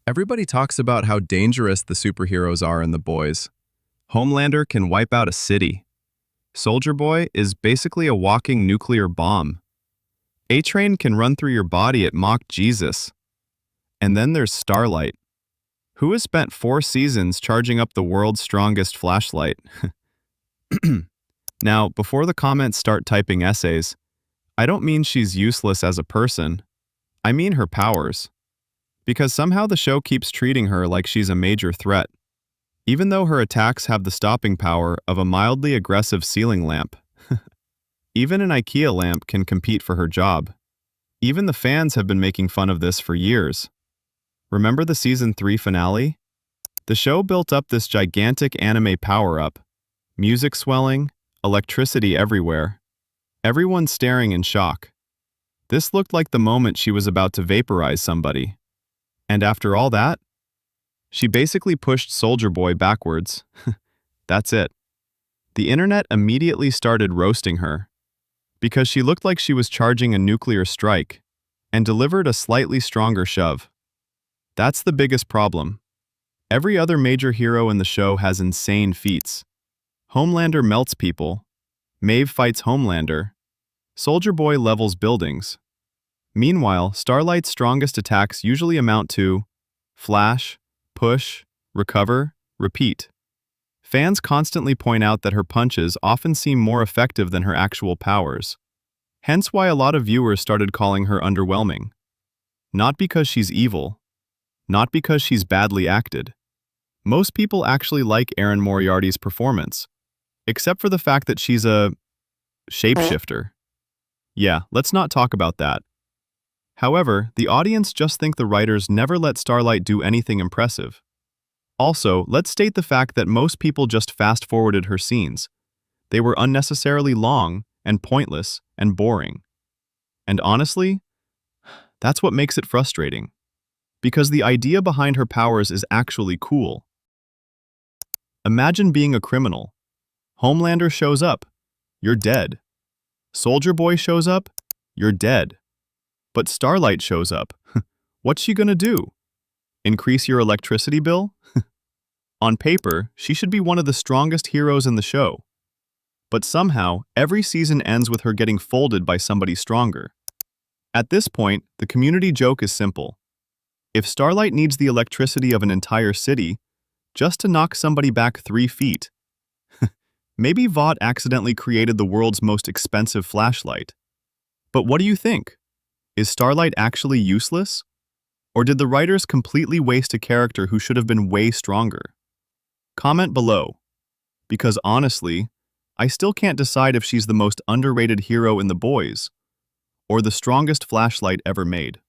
Everybody talks about how dangerous the superheroes are in The Boys. Homelander can wipe out a city. Soldier Boy is basically a walking nuclear bomb. A-Train can run through your body at Mach Jesus. And then there's Starlight, who has spent 4 seasons charging up the world's strongest flashlight. Now, before the comments start typing essays, I don't mean she's useless as a person. I mean her powers. Because somehow the show keeps treating her like she's a major threat, even though her attacks have the stopping power of a mildly aggressive ceiling lamp. Even an IKEA lamp can compete for her job. Even the fans have been making fun of this for years. Remember the Season 3 finale? The show built up this gigantic anime power-up. Music swelling, electricity everywhere. Everyone staring in shock. This looked like the moment she was about to vaporize somebody. And after all that, she basically pushed Soldier Boy backwards. That's it. The internet immediately started roasting her, because she looked like she was charging a nuclear strike, and delivered a slightly stronger shove. That's the biggest problem. Every other major hero in the show has insane feats. Homelander melts people. Maeve fights Homelander. Soldier Boy levels buildings. Meanwhile, Starlight's strongest attacks usually amount to flash, push, recover, repeat. Fans constantly point out that her punches often seem more effective than her actual powers. Hence why a lot of viewers started calling her underwhelming. Not because she's evil. Not because she's badly acted. Most people actually like Erin Moriarty's performance, except for the fact that she's a shapeshifter. Yeah, let's not talk about that. However, the audience just think the writers never let Starlight do anything impressive. Also, let's state the fact that most people just fast-forwarded her scenes. They were unnecessarily long and pointless and boring. And honestly, that's what makes it frustrating. Because the idea behind her powers is actually cool. Imagine being a criminal. Homelander shows up. You're dead. Soldier Boy shows up. You're dead. But Starlight shows up. What's she gonna do? Increase your electricity bill? On paper, she should be one of the strongest heroes in the show. But somehow, every season ends with her getting folded by somebody stronger. At this point, the community joke is simple. If Starlight needs the electricity of an entire city, just to knock somebody back 3 feet, maybe Vought accidentally created the world's most expensive flashlight. But what do you think? Is Starlight actually useless? Or did the writers completely waste a character who should have been way stronger? Comment below. Because honestly, I still can't decide if she's the most underrated hero in The Boys, or the strongest flashlight ever made.